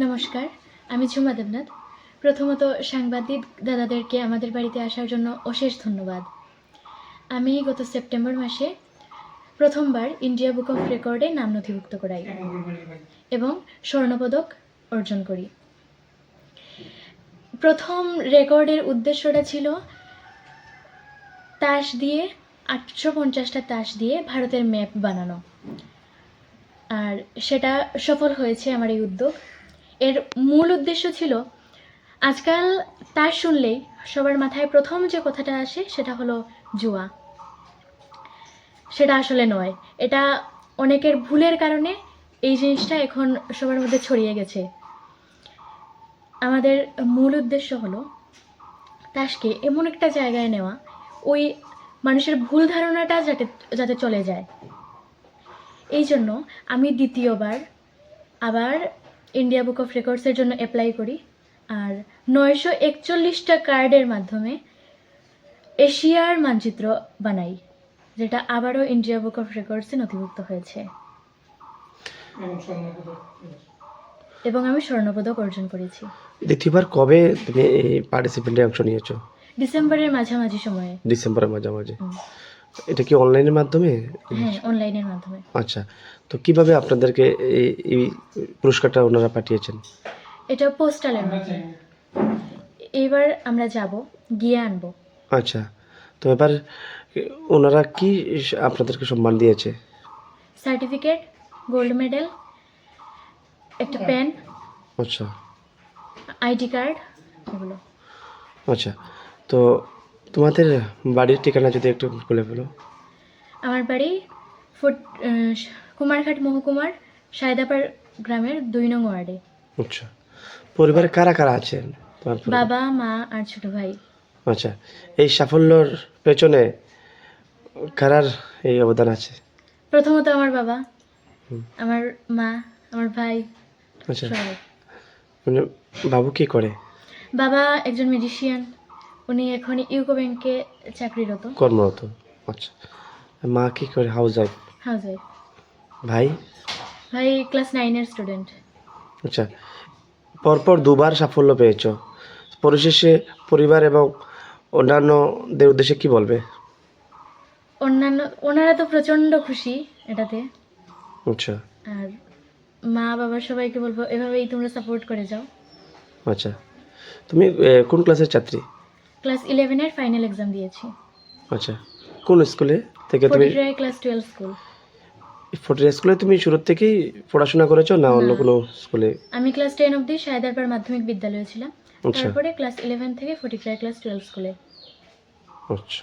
নমস্কার, আমি ঝুমা দেবনাথ। প্রথমত সাংবাদিক দাদাদেরকে আমাদের বাড়িতে আসার জন্য অশেষ ধন্যবাদ। আমি গত সেপ্টেম্বর মাসে প্রথমবার ইন্ডিয়া বুক অফ রেকর্ডে নাম নথিভুক্ত করাই এবং স্বর্ণপদক অর্জন করি। প্রথম রেকর্ডের উদ্দেশ্যটা ছিল তাস দিয়ে 850টা তাস দিয়ে ভারতের ম্যাপ বানানো, আর সেটা সফল হয়েছে আমার এই উদ্যোগ। এর মূল উদ্দেশ্য ছিল, আজকাল তাস শুনলেই সবার মাথায় প্রথম যে কথাটা আসে সেটা হলো জুয়া। সেটা আসলে নয়, এটা অনেকের ভুলের কারণে এই জিনিসটা এখন সবার মধ্যে ছড়িয়ে গেছে। আমাদের মূল উদ্দেশ্য হলো তাসকে এমন একটা জায়গায় নেওয়া, ওই মানুষের ভুল ধারণাটা যাতে চলে যায়। এই জন্য আমি দ্বিতীয়বার আবার ইন্ডিয়া বুক অফ রেকর্ডসের জন্য অ্যাপ্লাই করি, আর 941টা কার্ডের মাধ্যমে এশিয়ার মানচিত্র বানাই, যেটা আবারও ইন্ডিয়া বুক অফ রেকর্ডসে নথিভুক্ত হয়েছে এবং আমি স্বর্ণপদক অর্জন করেছি। দ্বিতীয়বার কবে তুমি এই পার্টিসিপেন্টে অংশ নিয়েছো? ডিসেম্বরের মাঝামাঝি সময়ে। ডিসেম্বরের মাঝামাঝি। এটা কি অনলাইনের মাধ্যমে? হ্যাঁ, অনলাইনের মাধ্যমে। আচ্ছা, তো কিভাবে আপনাদেরকে এই পুরস্কারটা ওনারা পাঠিয়েছেন? এটা পোস্টালের মাধ্যমে। এবার আমরা যাব, গিয়ে আনবো। আচ্ছা, তো এবার ওনারা কি আপনাদেরকে সম্মান দিয়েছে? সার্টিফিকেট, গোল্ড মেডেল, একটা পেন, আচ্ছা আইডি কার্ড, এগুলো। আচ্ছা, তো তোমাদের বাড়ির ঠিকানা যদি একটু বলে ফেলো। আমার বাড়ি কুমারঘাট মহকুমার সায়দাপাড় গ্রামের 2 নং ওয়ার্ডে। আচ্ছা, পরিবারে কারা কারা আছেন? বাবা, মা আর ছোট ভাই। আচ্ছা, এই সাফল্যর পেছনে কারার এই অবদান আছে? প্রথমত আমার বাবা, আমার মা, আমার ভাই। আচ্ছা, সবাই। মানে বাবু কি করে? বাবা একজন মেডিসিয়ান, উনি এখন ইউকো ব্যাংকে চাকরিরত। কর্মরত। আচ্ছা, মা কি করে? House wife. House wife. ভাই? ভাই ক্লাস 9-এর স্টুডেন্ট। আচ্ছা, পরপর দুবার সাফল্য পেয়েছো, পরিশেষে পরিবার এবং অন্যান্যদের উদ্দেশ্যে কি বলবে? ওনারা তো প্রচণ্ড খুশি এটাতে। আচ্ছা আর মা বাবা সবাইকে বলবো এভাবেই তোমরা সাপোর্ট করে যাও। আচ্ছা, তুমি কোন ক্লাসের ছাত্রী? ক্লাস 11-এর ফাইনাল এক্সাম দিয়েছি। আচ্ছা, কোন স্কুলে থেকে তুমি? ফটিকরায় ক্লাস 12 স্কুল। ফটিকরায় স্কুলে তুমি শুরু থেকেই পড়াশোনা করেছো না অন্য কোনো স্কুলে? আমি ক্লাস 10 অবধি সায়দারপাড় মাধ্যমিক বিদ্যালয়ে ছিলাম, আচ্ছা তারপরে ক্লাস 11 থেকে ফটিকরায় ক্লাস 12 স্কুলে। আচ্ছা।